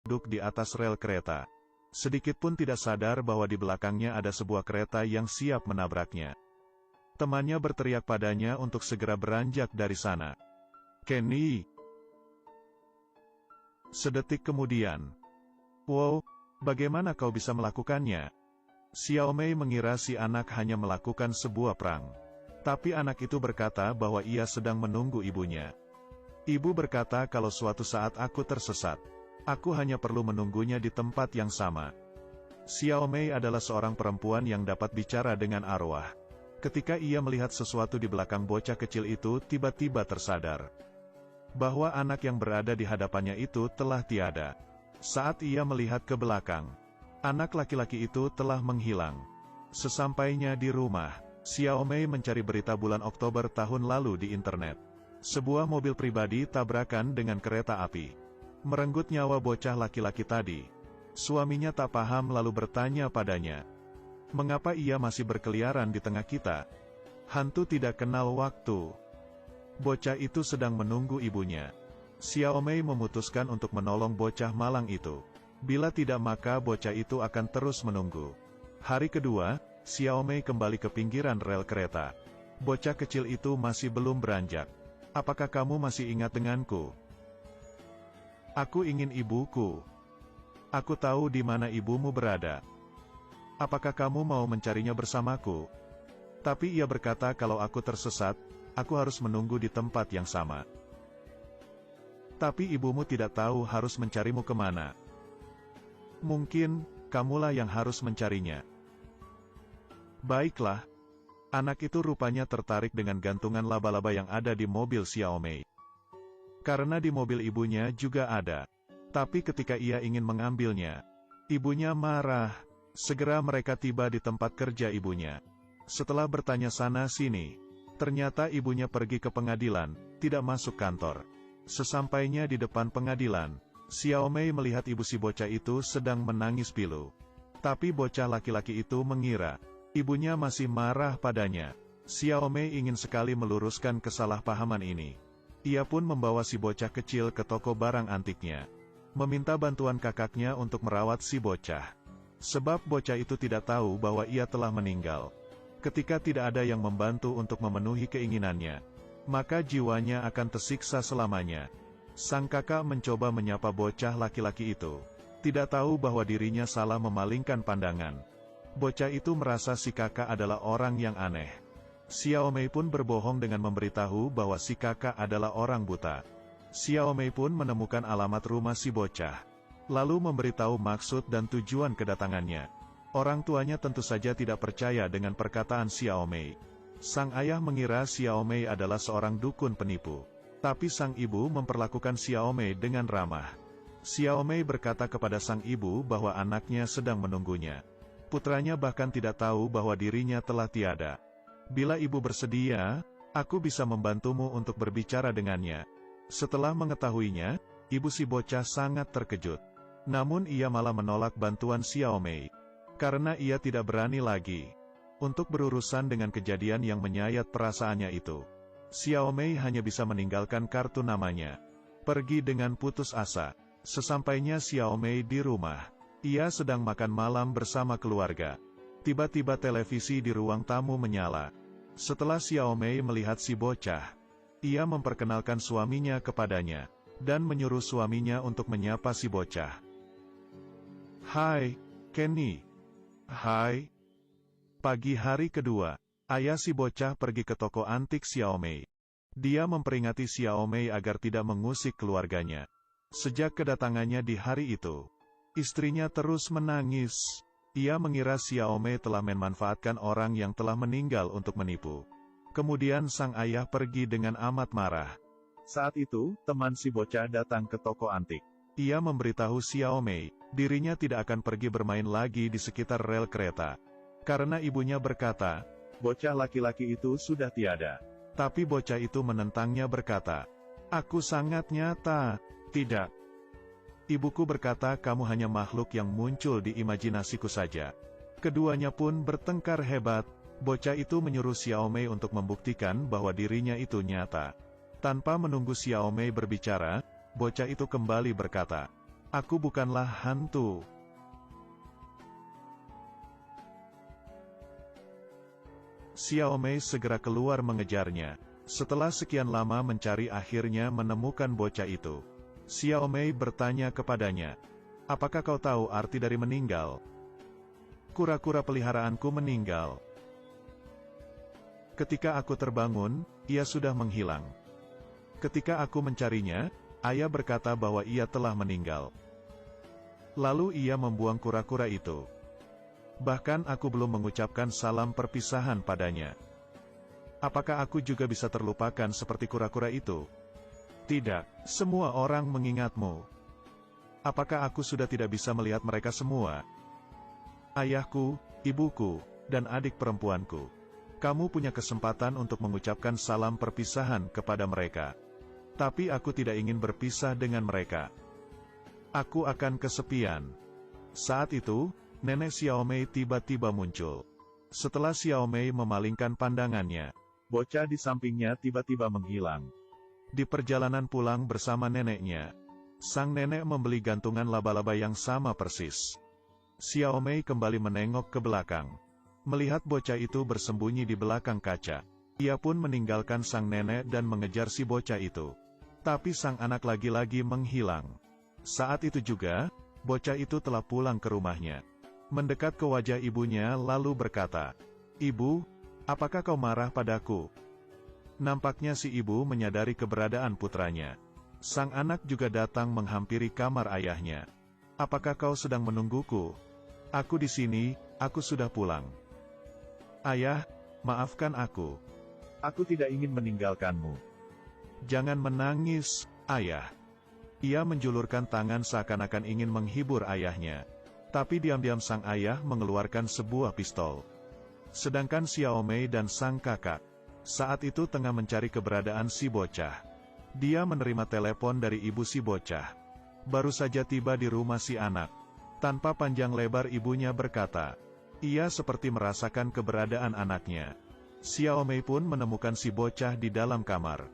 duduk di atas rel kereta. Sedikit pun tidak sadar bahwa di belakangnya ada sebuah kereta yang siap menabraknya. Temannya berteriak padanya untuk segera beranjak dari sana. "Kenny!" Sedetik kemudian. "Wow, bagaimana kau bisa melakukannya?" Xiaomei mengira si anak hanya melakukan sebuah prank. Tapi anak itu berkata bahwa ia sedang menunggu ibunya. Ibu berkata kalau suatu saat aku tersesat, aku hanya perlu menunggunya di tempat yang sama. Xiaomei adalah seorang perempuan yang dapat bicara dengan arwah. Ketika ia melihat sesuatu di belakang bocah kecil itu, tiba-tiba tersadar bahwa anak yang berada di hadapannya itu telah tiada. Saat ia melihat ke belakang, anak laki-laki itu telah menghilang. Sesampainya di rumah, Xiaomei mencari berita bulan Oktober tahun lalu di internet. Sebuah mobil pribadi tabrakan dengan kereta api, merenggut nyawa bocah laki-laki tadi. Suaminya tak paham lalu bertanya padanya, "Mengapa ia masih berkeliaran di tengah kita? Hantu tidak kenal waktu." Bocah itu sedang menunggu ibunya. Xiaomei memutuskan untuk menolong bocah malang itu. Bila tidak maka bocah itu akan terus menunggu. Hari kedua, Xiaomei kembali ke pinggiran rel kereta. Bocah kecil itu masih belum beranjak. "Apakah kamu masih ingat denganku? Aku ingin ibuku. Aku tahu di mana ibumu berada. Apakah kamu mau mencarinya bersamaku?" Tapi ia berkata kalau aku tersesat, aku harus menunggu di tempat yang sama. "Tapi ibumu tidak tahu harus mencarimu kemana. Mungkin, kamulah yang harus mencarinya." Baiklah. Anak itu rupanya tertarik dengan gantungan laba-laba yang ada di mobil Xiaomei. Karena di mobil ibunya juga ada. Tapi ketika ia ingin mengambilnya, ibunya marah. Segera mereka tiba di tempat kerja ibunya. Setelah bertanya sana-sini, ternyata ibunya pergi ke pengadilan, tidak masuk kantor. Sesampainya di depan pengadilan, Xiaomei melihat ibu si bocah itu sedang menangis pilu. Tapi bocah laki-laki itu mengira ibunya masih marah padanya. Xiaomei ingin sekali meluruskan kesalahpahaman ini. Ia pun membawa si bocah kecil ke toko barang antiknya, meminta bantuan kakaknya untuk merawat si bocah. Sebab bocah itu tidak tahu bahwa ia telah meninggal. Ketika tidak ada yang membantu untuk memenuhi keinginannya, maka jiwanya akan tersiksa selamanya. Sang kakak mencoba menyapa bocah laki-laki itu, tidak tahu bahwa dirinya salah memalingkan pandangan. Bocah itu merasa si kakak adalah orang yang aneh. Xiaomei pun berbohong dengan memberitahu bahwa si kakak adalah orang buta. Xiaomei pun menemukan alamat rumah si bocah, lalu memberitahu maksud dan tujuan kedatangannya. Orang tuanya tentu saja tidak percaya dengan perkataan Xiaomei. Sang ayah mengira Xiaomei adalah seorang dukun penipu. Tapi sang ibu memperlakukan Xiaomei dengan ramah. Xiaomei berkata kepada sang ibu bahwa anaknya sedang menunggunya. Putranya bahkan tidak tahu bahwa dirinya telah tiada. "Bila ibu bersedia, aku bisa membantumu untuk berbicara dengannya." Setelah mengetahuinya, ibu si bocah sangat terkejut. Namun ia malah menolak bantuan Xiaomei. Karena ia tidak berani lagi untuk berurusan dengan kejadian yang menyayat perasaannya itu. Xiaomei hanya bisa meninggalkan kartu namanya. Pergi dengan putus asa. Sesampainya Xiaomei di rumah, ia sedang makan malam bersama keluarga. Tiba-tiba televisi di ruang tamu menyala. Setelah Xiaomei melihat si bocah, ia memperkenalkan suaminya kepadanya, dan menyuruh suaminya untuk menyapa si bocah. "Hai, Kenny." "Hai." Pagi hari kedua, ayah si bocah pergi ke toko antik Xiaomei. Dia memperingati Xiaomei agar tidak mengusik keluarganya. Sejak kedatangannya di hari itu, istrinya terus menangis. Ia mengira Xiaomei telah memanfaatkan orang yang telah meninggal untuk menipu. Kemudian sang ayah pergi dengan amat marah. Saat itu, teman si bocah datang ke toko antik. Ia memberitahu Xiaomei, dirinya tidak akan pergi bermain lagi di sekitar rel kereta. Karena ibunya berkata, bocah laki-laki itu sudah tiada. Tapi bocah itu menentangnya berkata, "Aku sangat nyata." "Tidak. Ibuku berkata kamu hanya makhluk yang muncul di imajinasiku saja." Keduanya pun bertengkar hebat. Bocah itu menyuruh Xiaomei untuk membuktikan bahwa dirinya itu nyata. Tanpa menunggu Xiaomei berbicara, bocah itu kembali berkata, Aku bukanlah hantu. Xiaomei segera keluar mengejarnya. Setelah sekian lama mencari akhirnya menemukan bocah itu. Xiaomei bertanya kepadanya, "Apakah kau tahu arti dari meninggal?" "Kura-kura peliharaanku meninggal. Ketika aku terbangun, ia sudah menghilang. Ketika aku mencarinya, ayah berkata bahwa ia telah meninggal. Lalu ia membuang kura-kura itu. Bahkan aku belum mengucapkan salam perpisahan padanya. Apakah aku juga bisa terlupakan seperti kura-kura itu? Tidak, semua orang mengingatmu. Apakah aku sudah tidak bisa melihat mereka semua? Ayahku, ibuku, dan adik perempuanku. Kamu punya kesempatan untuk mengucapkan salam perpisahan kepada mereka. Tapi aku tidak ingin berpisah dengan mereka. Aku akan kesepian." Saat itu, nenek Xiaomei tiba-tiba muncul. Setelah Xiaomei memalingkan pandangannya, bocah di sampingnya tiba-tiba menghilang. Di perjalanan pulang bersama neneknya, sang nenek membeli gantungan laba-laba yang sama persis. Xiaomei kembali menengok ke belakang. Melihat bocah itu bersembunyi di belakang kaca. Ia pun meninggalkan sang nenek dan mengejar si bocah itu. Tapi sang anak lagi-lagi menghilang. Saat itu juga, bocah itu telah pulang ke rumahnya. Mendekat ke wajah ibunya lalu berkata, "Ibu, apakah kau marah padaku?" Nampaknya si ibu menyadari keberadaan putranya. Sang anak juga datang menghampiri kamar ayahnya. "Apakah kau sedang menungguku?" "Aku di sini, aku sudah pulang." "Ayah, maafkan aku. Aku tidak ingin meninggalkanmu." "Jangan menangis, ayah." Ia menjulurkan tangan seakan-akan ingin menghibur ayahnya. Tapi diam-diam sang ayah mengeluarkan sebuah pistol. Sedangkan Xiaomei dan sang kakak saat itu tengah mencari keberadaan si bocah. Dia menerima telepon dari ibu si bocah. Baru saja tiba di rumah si anak. Tanpa panjang lebar ibunya berkata, ia seperti merasakan keberadaan anaknya. Xiaomei pun menemukan si bocah di dalam kamar.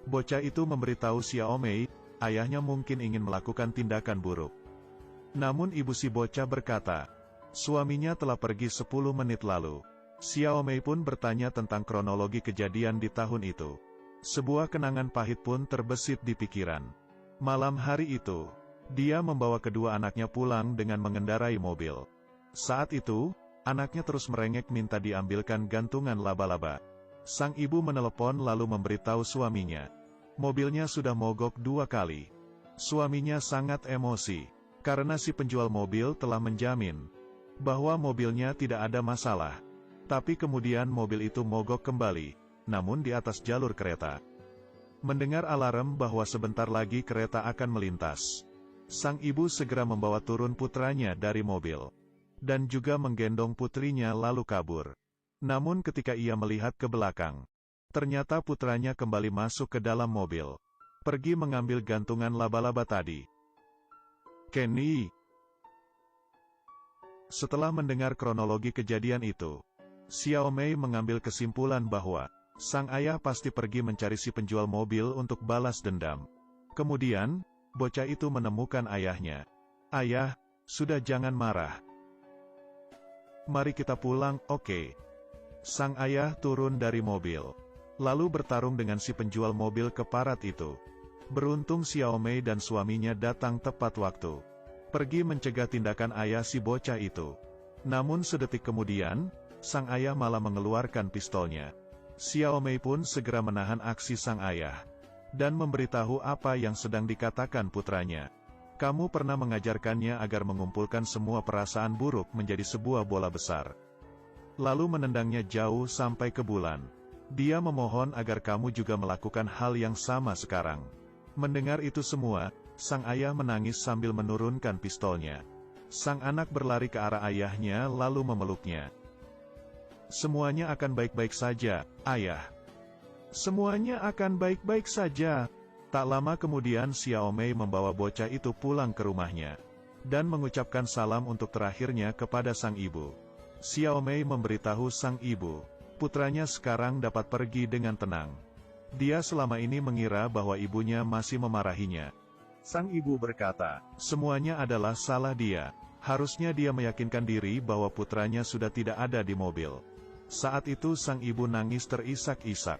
Bocah itu memberitahu Xiaomei, ayahnya mungkin ingin melakukan tindakan buruk. Namun ibu si bocah berkata, suaminya telah pergi 10 menit lalu. Xiaomei pun bertanya tentang kronologi kejadian di tahun itu. Sebuah kenangan pahit pun terbesit di pikiran. Malam hari itu, dia membawa kedua anaknya pulang dengan mengendarai mobil. Saat itu, anaknya terus merengek minta diambilkan gantungan laba-laba. Sang ibu menelepon lalu memberitahu suaminya. Mobilnya sudah mogok 2 kali. Suaminya sangat emosi, karena si penjual mobil telah menjamin bahwa mobilnya tidak ada masalah. Tapi kemudian mobil itu mogok kembali, namun di atas jalur kereta. Mendengar alarm bahwa sebentar lagi kereta akan melintas, sang ibu segera membawa turun putranya dari mobil, dan juga menggendong putrinya lalu kabur. Namun ketika ia melihat ke belakang, ternyata putranya kembali masuk ke dalam mobil, pergi mengambil gantungan laba-laba tadi. Kenny. Setelah mendengar kronologi kejadian itu, Xiaomei mengambil kesimpulan bahwa sang ayah pasti pergi mencari si penjual mobil untuk balas dendam. Kemudian, bocah itu menemukan ayahnya. Ayah, sudah jangan marah. Mari kita pulang, oke? Sang ayah turun dari mobil, lalu bertarung dengan si penjual mobil keparat itu. Beruntung Xiaomei dan suaminya datang tepat waktu. Pergi mencegah tindakan ayah si bocah itu. Namun sedetik kemudian, sang ayah malah mengeluarkan pistolnya. Xiaomei pun segera menahan aksi sang ayah, dan memberitahu apa yang sedang dikatakan putranya. Kamu pernah mengajarkannya agar mengumpulkan semua perasaan buruk menjadi sebuah bola besar, lalu menendangnya jauh sampai ke bulan. Dia memohon agar kamu juga melakukan hal yang sama sekarang. Mendengar itu semua, sang ayah menangis sambil menurunkan pistolnya. Sang anak berlari ke arah ayahnya lalu memeluknya. Semuanya akan baik-baik saja, ayah. Semuanya akan baik-baik saja. Tak lama kemudian Xiaomei membawa bocah itu pulang ke rumahnya, dan mengucapkan salam untuk terakhirnya kepada sang ibu. Xiaomei memberitahu sang ibu, putranya sekarang dapat pergi dengan tenang. Dia selama ini mengira bahwa ibunya masih memarahinya. Sang ibu berkata, semuanya adalah salah dia. Harusnya dia meyakinkan diri bahwa putranya sudah tidak ada di mobil. Saat itu sang ibu nangis terisak-isak.